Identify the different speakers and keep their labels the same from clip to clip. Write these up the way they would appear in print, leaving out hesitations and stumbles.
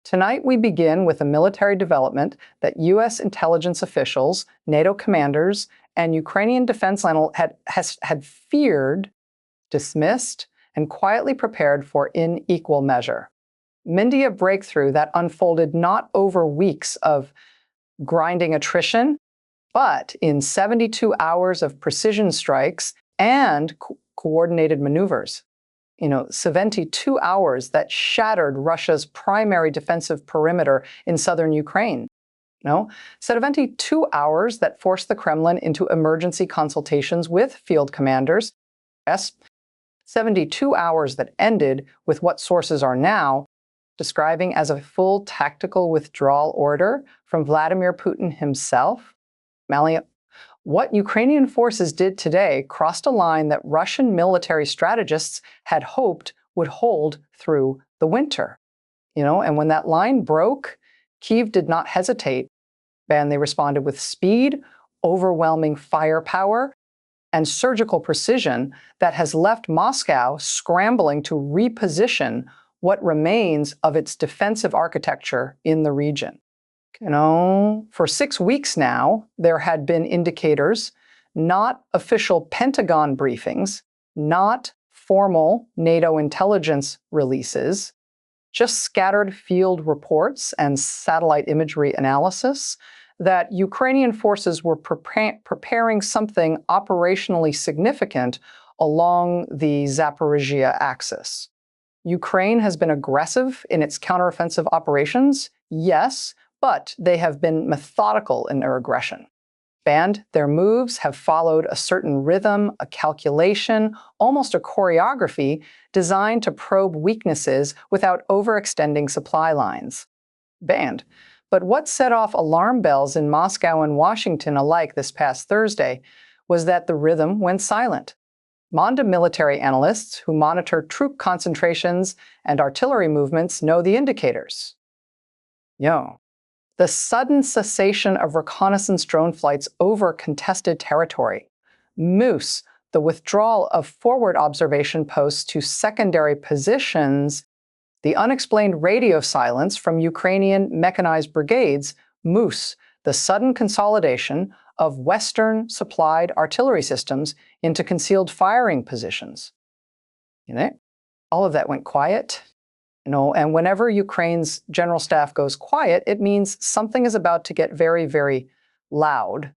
Speaker 1: Tonight we begin with a military development that U.S. intelligence officials, NATO commanders, and Ukrainian defense line had feared, dismissed, and quietly prepared for in equal measure. Mindy, a breakthrough that unfolded not over weeks of grinding attrition, but in 72 hours of precision strikes and coordinated maneuvers. 72 hours that shattered Russia's primary defensive perimeter in southern Ukraine. 72 hours that forced the Kremlin into emergency consultations with field commanders. Yes, 72 hours that ended with what sources are now describing as a full tactical withdrawal order from Vladimir Putin himself. Malia, what Ukrainian forces did today crossed a line that Russian military strategists had hoped would hold through the winter. And when that line broke, Kyiv did not hesitate, and they responded with speed, overwhelming firepower, and surgical precision that has left Moscow scrambling to reposition what remains of its defensive architecture in the region. For 6 weeks now, there had been indicators, not official Pentagon briefings, not formal NATO intelligence releases, just scattered field reports and satellite imagery analysis, that Ukrainian forces were preparing something operationally significant along the Zaporizhia axis. Ukraine has been aggressive in its counteroffensive operations, yes, but they have been methodical in their aggression. And their moves have followed a certain rhythm, a calculation, almost a choreography designed to probe weaknesses without overextending supply lines. But what set off alarm bells in Moscow and Washington alike this past Thursday was that the rhythm went silent. Manda military analysts who monitor troop concentrations and artillery movements know the indicators. The sudden cessation of reconnaissance drone flights over contested territory. Moose, the withdrawal of forward observation posts to secondary positions. The unexplained radio silence from Ukrainian mechanized brigades. Moose, the sudden consolidation of Western-supplied artillery systems into concealed firing positions. All of that went quiet. And whenever Ukraine's general staff goes quiet, it means something is about to get very, very loud.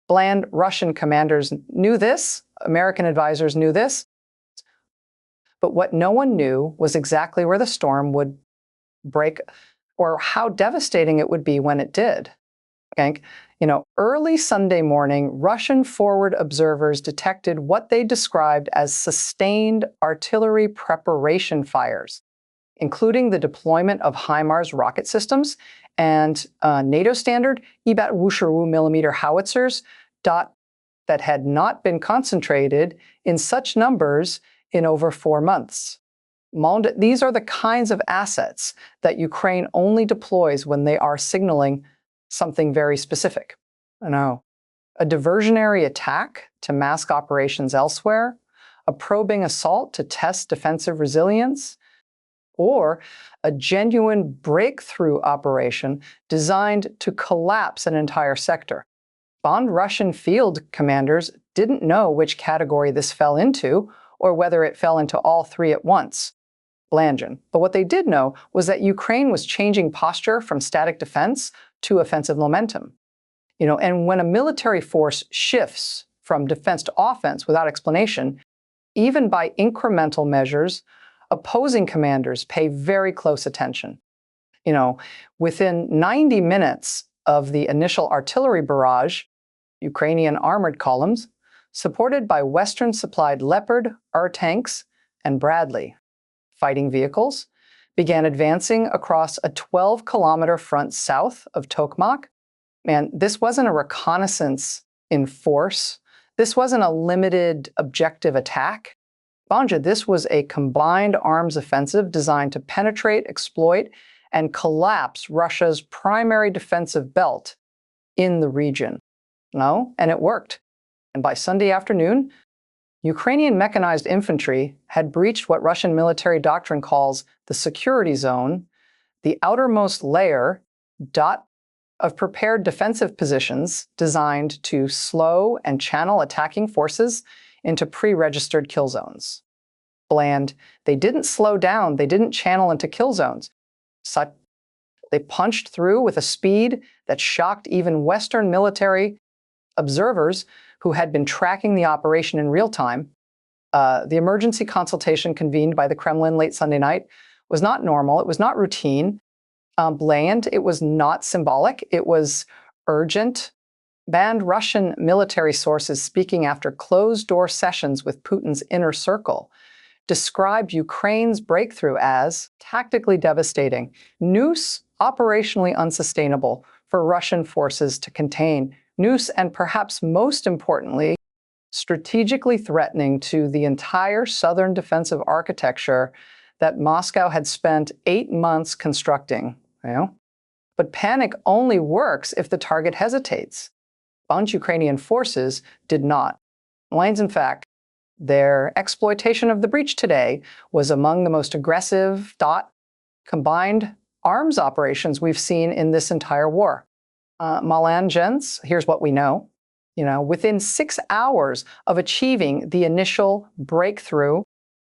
Speaker 1: Bland Russian commanders knew this, American advisors knew this, but what no one knew was exactly where the storm would break or how devastating it would be when it did. Early Sunday morning, Russian forward observers detected what they described as sustained artillery preparation fires, including the deployment of HIMARS rocket systems and NATO standard Ibat Wusharu millimeter howitzers that had not been concentrated in such numbers in over 4 months. These are the kinds of assets that Ukraine only deploys when they are signaling something very specific. A diversionary attack to mask operations elsewhere, a probing assault to test defensive resilience, or a genuine breakthrough operation designed to collapse an entire sector. Russian field commanders didn't know which category this fell into, or whether it fell into all three at once. But what they did know was that Ukraine was changing posture from static defense to offensive momentum. And when a military force shifts from defense to offense without explanation, even by incremental measures, opposing commanders pay very close attention. Within 90 minutes of the initial artillery barrage, Ukrainian armored columns, supported by Western-supplied Leopard, tanks, and Bradley fighting vehicles, began advancing across a 12-kilometer front south of Tokmak. This wasn't a reconnaissance in force. This wasn't a limited objective attack. This was a combined arms offensive designed to penetrate, exploit, and collapse Russia's primary defensive belt in the region. And it worked. And by Sunday afternoon, Ukrainian mechanized infantry had breached what Russian military doctrine calls the security zone, the outermost layer of prepared defensive positions designed to slow and channel attacking forces into pre-registered kill zones. Bland, they didn't slow down, they didn't channel into kill zones. They punched through with a speed that shocked even Western military observers who had been tracking the operation in real time. The emergency consultation convened by the Kremlin late Sunday night was not normal, it was not routine, bland, it was not symbolic, it was urgent. Banned Russian military sources speaking after closed-door sessions with Putin's inner circle described Ukraine's breakthrough as tactically devastating, noose operationally unsustainable for Russian forces to contain, noose and perhaps most importantly, strategically threatening to the entire southern defensive architecture that Moscow had spent 8 months constructing. But panic only works if the target hesitates. Bunch Ukrainian forces did not. Lanes, in fact, their exploitation of the breach today was among the most aggressive combined arms operations we've seen in this entire war. Malan Jens, here's what we know. Within 6 hours of achieving the initial breakthrough,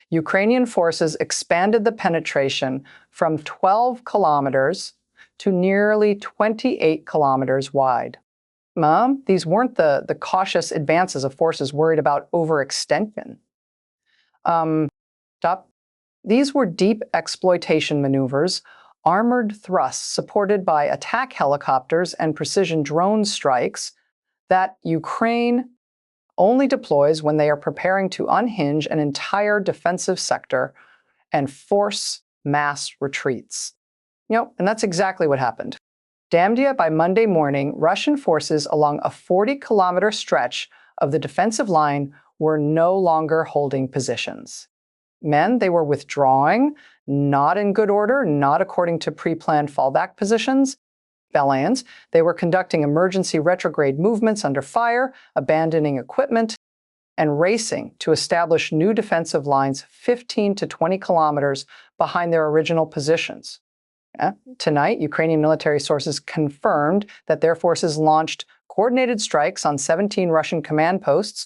Speaker 1: Ukrainian forces expanded the penetration from 12 kilometers to nearly 28 kilometers wide. These weren't the cautious advances of forces worried about overextension. These were deep exploitation maneuvers, armored thrusts supported by attack helicopters and precision drone strikes that Ukraine only deploys when they are preparing to unhinge an entire defensive sector and force mass retreats. And that's exactly what happened. Damdia, by Monday morning, Russian forces along a 40-kilometer stretch of the defensive line were no longer holding positions. They were withdrawing, not in good order, not according to pre-planned fallback positions. Bellans, they were conducting emergency retrograde movements under fire, abandoning equipment, and racing to establish new defensive lines 15 to 20 kilometers behind their original positions. Tonight, Ukrainian military sources confirmed that their forces launched coordinated strikes on 17 Russian command posts,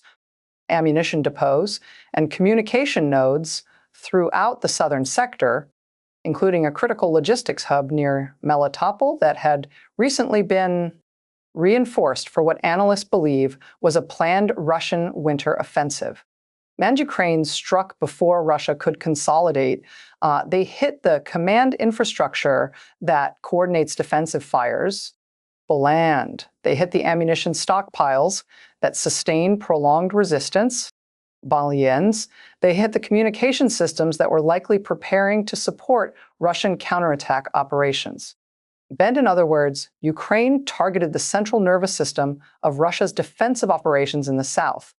Speaker 1: ammunition depots, and communication nodes throughout the southern sector, including a critical logistics hub near Melitopol that had recently been reinforced for what analysts believe was a planned Russian winter offensive. Ukraine struck before Russia could consolidate. They hit the command infrastructure that coordinates defensive fires. Bland. They hit the ammunition stockpiles that sustain prolonged resistance. Baliens. They hit the communication systems that were likely preparing to support Russian counterattack operations. In other words, Ukraine targeted the central nervous system of Russia's defensive operations in the south.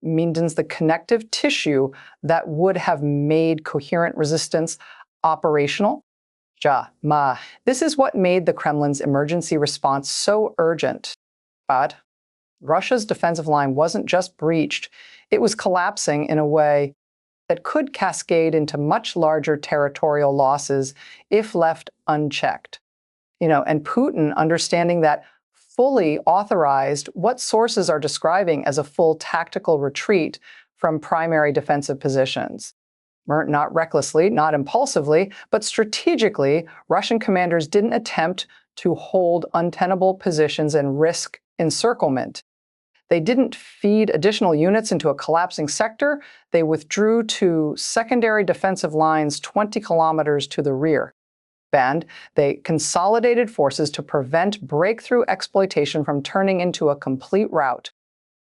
Speaker 1: Means the connective tissue that would have made coherent resistance operational. This is what made the Kremlin's emergency response so urgent. But Russia's defensive line wasn't just breached, it was collapsing in a way that could cascade into much larger territorial losses if left unchecked. And Putin, understanding that, fully authorized what sources are describing as a full tactical retreat from primary defensive positions. Not recklessly, not impulsively, but strategically, Russian commanders didn't attempt to hold untenable positions and risk encirclement. They didn't feed additional units into a collapsing sector. They withdrew to secondary defensive lines 20 kilometers to the rear. They consolidated forces to prevent breakthrough exploitation from turning into a complete rout.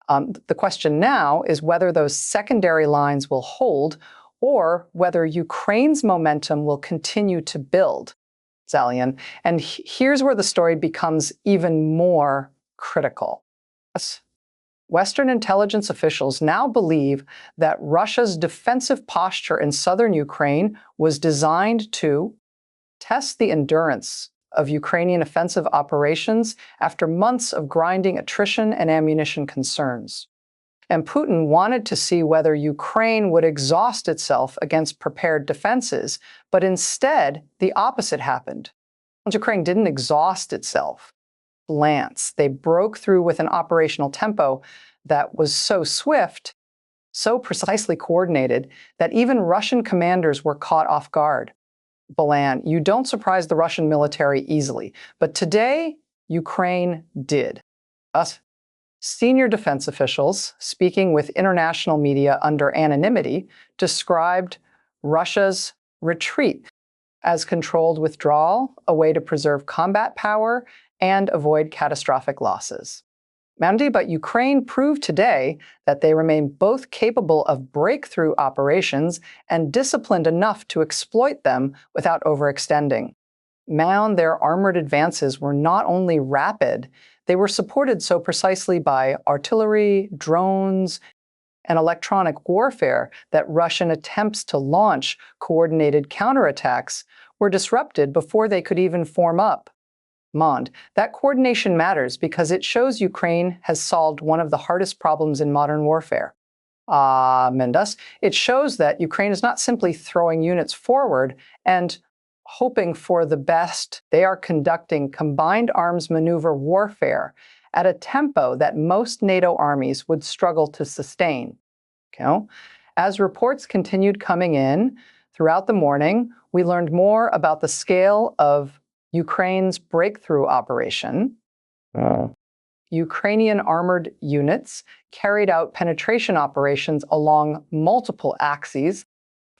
Speaker 1: The question now is whether those secondary lines will hold or whether Ukraine's momentum will continue to build. Zalian. And here's where the story becomes even more critical. Western intelligence officials now believe that Russia's defensive posture in southern Ukraine was designed to test the endurance of Ukrainian offensive operations after months of grinding attrition and ammunition concerns. And Putin wanted to see whether Ukraine would exhaust itself against prepared defenses, but instead, the opposite happened. Ukraine didn't exhaust itself. Lance. They broke through with an operational tempo that was so swift, so precisely coordinated, that even Russian commanders were caught off guard. Balan, you don't surprise the Russian military easily, but today, Ukraine did. Us senior defense officials, speaking with international media under anonymity, described Russia's retreat as controlled withdrawal, a way to preserve combat power and avoid catastrophic losses. Mandy, but Ukraine proved today that they remain both capable of breakthrough operations and disciplined enough to exploit them without overextending. Their armored advances were not only rapid, they were supported so precisely by artillery, drones, and electronic warfare that Russian attempts to launch coordinated counterattacks were disrupted before they could even form up. That coordination matters because it shows Ukraine has solved one of the hardest problems in modern warfare. Mendes, it shows that Ukraine is not simply throwing units forward and hoping for the best. They are conducting combined arms maneuver warfare at a tempo that most NATO armies would struggle to sustain. Okay? As reports continued coming in throughout the morning, we learned more about the scale of Ukraine's breakthrough operation. Ukrainian armored units carried out penetration operations along multiple axes,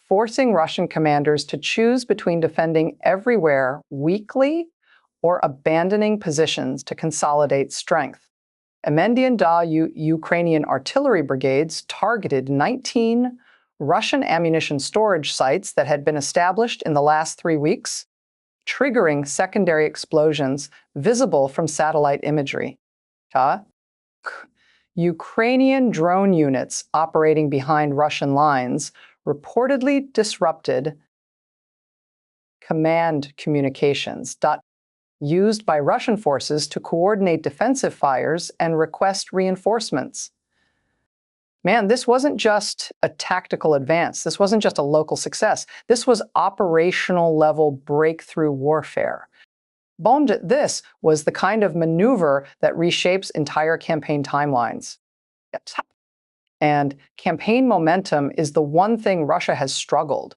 Speaker 1: forcing Russian commanders to choose between defending everywhere weakly or abandoning positions to consolidate strength. Ukrainian artillery brigades targeted 19 Russian ammunition storage sites that had been established in the last 3 weeks, triggering secondary explosions visible from satellite imagery. Ukrainian drone units operating behind Russian lines reportedly disrupted command communications used by Russian forces to coordinate defensive fires and request reinforcements. This wasn't just a tactical advance. This wasn't just a local success. This was operational level breakthrough warfare. This was the kind of maneuver that reshapes entire campaign timelines. And campaign momentum is the one thing Russia has struggled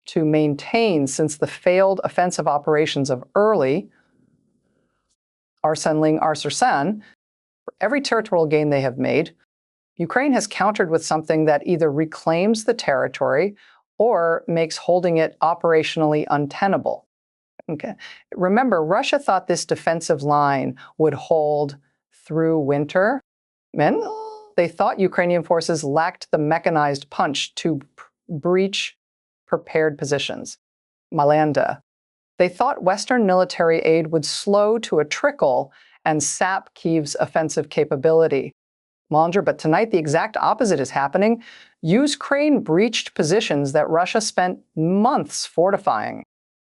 Speaker 1: to maintain since the failed offensive operations of early Arsenal. For every territorial gain they have made, Ukraine has countered with something that either reclaims the territory or makes holding it operationally untenable. Okay. Remember, Russia thought this defensive line would hold through winter. They thought Ukrainian forces lacked the mechanized punch to breach prepared positions. Malanda. They thought Western military aid would slow to a trickle and sap Kyiv's offensive capability. But tonight the exact opposite is happening. Ukraine breached positions that Russia spent months fortifying.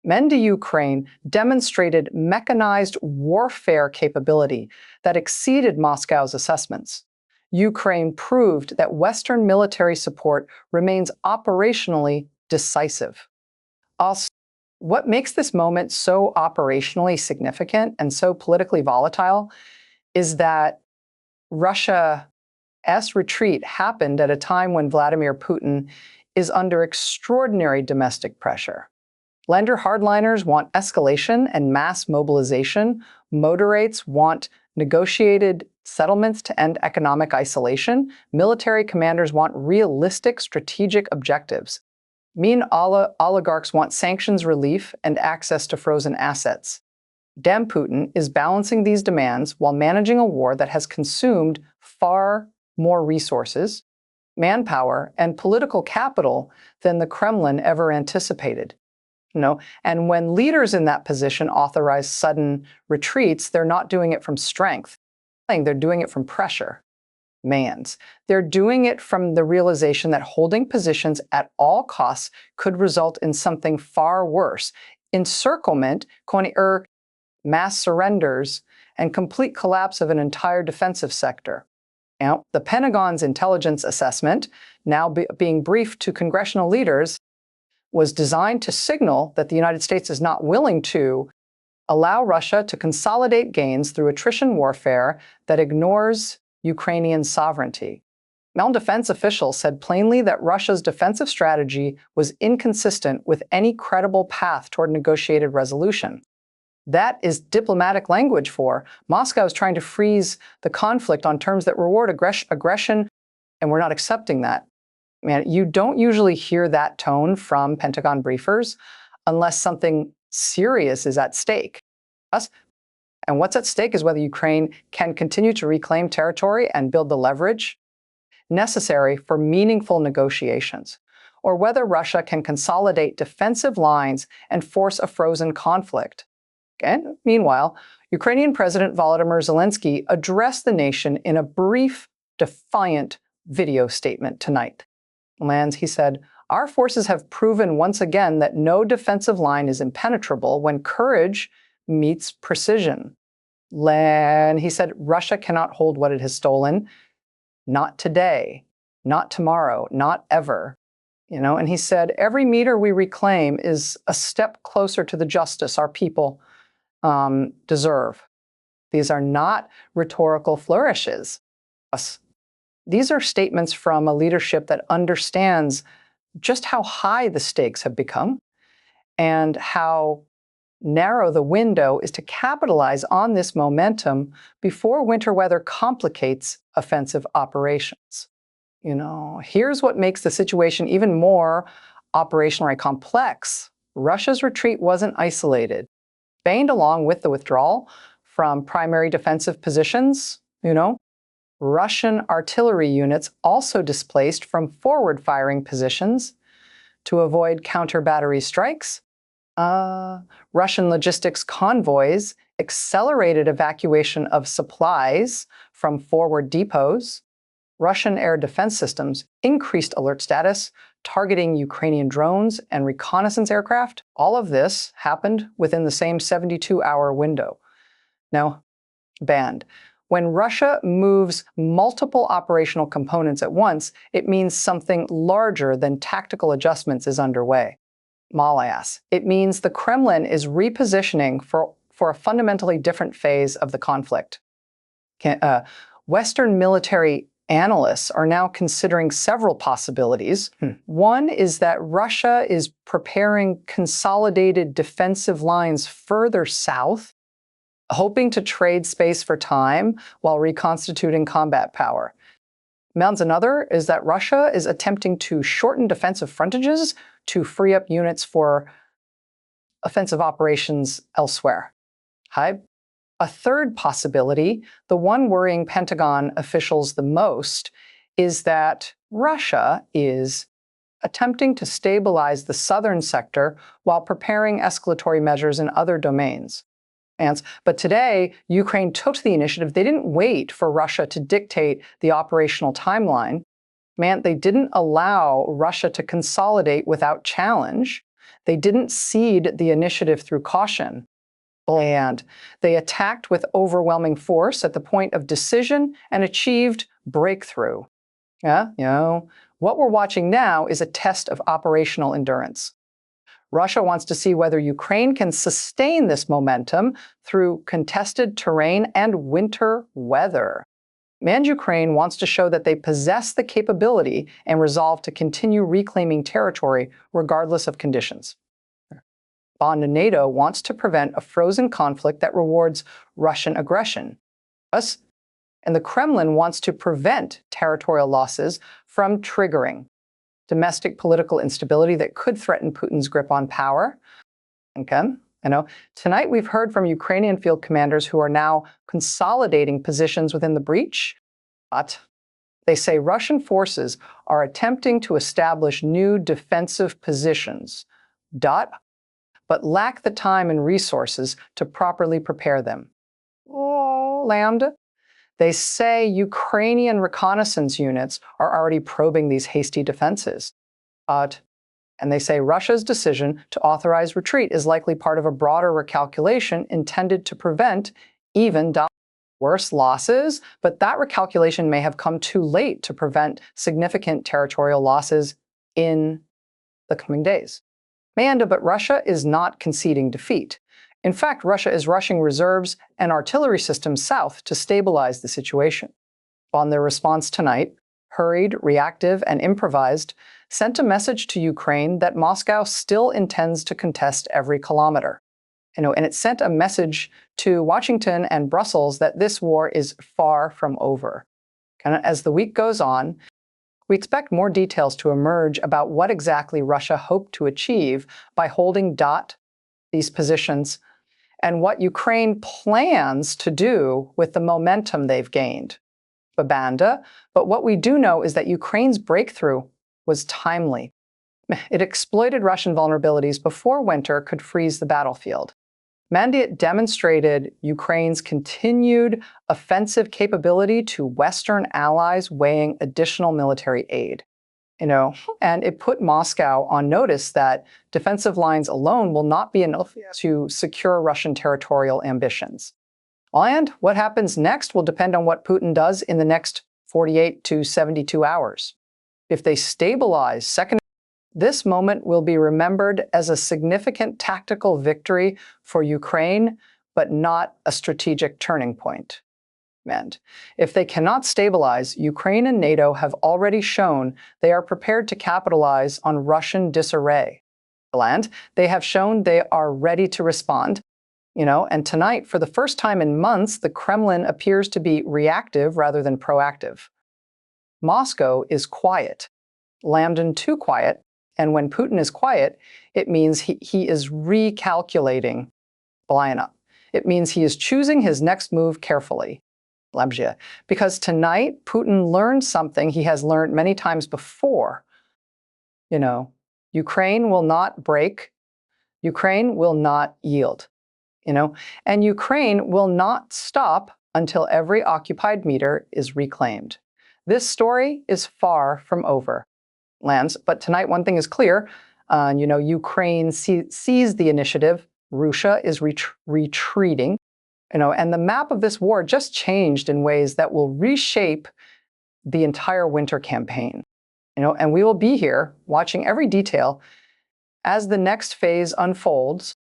Speaker 1: Ukraine demonstrated mechanized warfare capability that exceeded Moscow's assessments. Ukraine proved that Western military support remains operationally decisive. Also, what makes this moment so operationally significant and so politically volatile is that Russia's retreat happened at a time when Vladimir Putin is under extraordinary domestic pressure. Lender hardliners want escalation and mass mobilization. Moderates want negotiated settlements to end economic isolation. Military commanders want realistic strategic objectives. Oligarchs want sanctions relief and access to frozen assets. Putin is balancing these demands while managing a war that has consumed far more resources, manpower, and political capital than the Kremlin ever anticipated. And when leaders in that position authorize sudden retreats, they're not doing it from strength. They're doing it from pressure. They're doing it from the realization that holding positions at all costs could result in something far worse: encirclement, mass surrenders, and complete collapse of an entire defensive sector. Now, the Pentagon's intelligence assessment, now being briefed to congressional leaders, was designed to signal that the United States is not willing to allow Russia to consolidate gains through attrition warfare that ignores Ukrainian sovereignty. Mountain defense officials said plainly that Russia's defensive strategy was inconsistent with any credible path toward negotiated resolution. That is diplomatic language for Moscow is trying to freeze the conflict on terms that reward aggression, and we're not accepting that. Man, you don't usually hear that tone from Pentagon briefers unless something serious is at stake. And what's at stake is whether Ukraine can continue to reclaim territory and build the leverage necessary for meaningful negotiations, or whether Russia can consolidate defensive lines and force a frozen conflict. And meanwhile, Ukrainian President Volodymyr Zelensky addressed the nation in a brief, defiant video statement tonight. He said, "Our forces have proven once again that no defensive line is impenetrable when courage meets precision." He said, "Russia cannot hold what it has stolen. Not today, not tomorrow, not ever." And he said, "Every meter we reclaim is a step closer to the justice our people deserve." These are not rhetorical flourishes. These are statements from a leadership that understands just how high the stakes have become and how narrow the window is to capitalize on this momentum before winter weather complicates offensive operations. Here's what makes the situation even more operationally complex. Russia's retreat wasn't isolated. Banned along with the withdrawal from primary defensive positions, Russian artillery units also displaced from forward-firing positions to avoid counter-battery strikes. Russian logistics convoys accelerated evacuation of supplies from forward depots. Russian air defense systems increased alert status, targeting Ukrainian drones and reconnaissance aircraft. All of this happened within the same 72-hour window. Now, banned. When Russia moves multiple operational components at once, it means something larger than tactical adjustments is underway. Malayas. It means the Kremlin is repositioning for a fundamentally different phase of the conflict. Western military analysts are now considering several possibilities. One is that Russia is preparing consolidated defensive lines further south, hoping to trade space for time while reconstituting combat power. Another is that Russia is attempting to shorten defensive frontages to free up units for offensive operations elsewhere. A third possibility, the one worrying Pentagon officials the most, is that Russia is attempting to stabilize the southern sector while preparing escalatory measures in other domains. But today, Ukraine took the initiative. They didn't wait for Russia to dictate the operational timeline. They didn't allow Russia to consolidate without challenge. They didn't cede the initiative through caution. And they attacked with overwhelming force at the point of decision and achieved breakthrough. What we're watching now is a test of operational endurance. Russia wants to see whether Ukraine can sustain this momentum through contested terrain and winter weather. Ukraine wants to show that they possess the capability and resolve to continue reclaiming territory regardless of conditions. NATO wants to prevent a frozen conflict that rewards Russian aggression. And the Kremlin wants to prevent territorial losses from triggering domestic political instability that could threaten Putin's grip on power. Tonight we've heard from Ukrainian field commanders who are now consolidating positions within the breach, but they say Russian forces are attempting to establish new defensive positions, but lack the time and resources to properly prepare them. They say Ukrainian reconnaissance units are already probing these hasty defenses. And they say Russia's decision to authorize retreat is likely part of a broader recalculation intended to prevent even worse losses, but that recalculation may have come too late to prevent significant territorial losses in the coming days. Amanda, but Russia is not conceding defeat. In fact, Russia is rushing reserves and artillery systems south to stabilize the situation. On their response tonight, hurried, reactive, and improvised, sent a message to Ukraine that Moscow still intends to contest every kilometer. And it sent a message to Washington and Brussels that this war is far from over. As the week goes on, we expect more details to emerge about what exactly Russia hoped to achieve by holding these positions, and what Ukraine plans to do with the momentum they've gained. Babanda, but what we do know is that Ukraine's breakthrough was timely. It exploited Russian vulnerabilities before winter could freeze the battlefield. Mandiant demonstrated Ukraine's continued offensive capability to Western allies weighing additional military aid. And it put Moscow on notice that defensive lines alone will not be enough to secure Russian territorial ambitions. And what happens next will depend on what Putin does in the next 48 to 72 hours. If they stabilize this moment will be remembered as a significant tactical victory for Ukraine, but not a strategic turning point. And if they cannot stabilize, Ukraine and NATO have already shown they are prepared to capitalize on Russian disarray. And they have shown they are ready to respond. And tonight, for the first time in months, the Kremlin appears to be reactive rather than proactive. Moscow is quiet, Lambden too quiet, and when Putin is quiet, it means he is recalculating Blyana. It means he is choosing his next move carefully. Because tonight, Putin learned something he has learned many times before. Ukraine will not break. Ukraine will not yield. And Ukraine will not stop until every occupied meter is reclaimed. This story is far from over. But tonight, one thing is clear. Ukraine seized the initiative. Russia is retreating. And the map of this war just changed in ways that will reshape the entire winter campaign. And we will be here watching every detail as the next phase unfolds.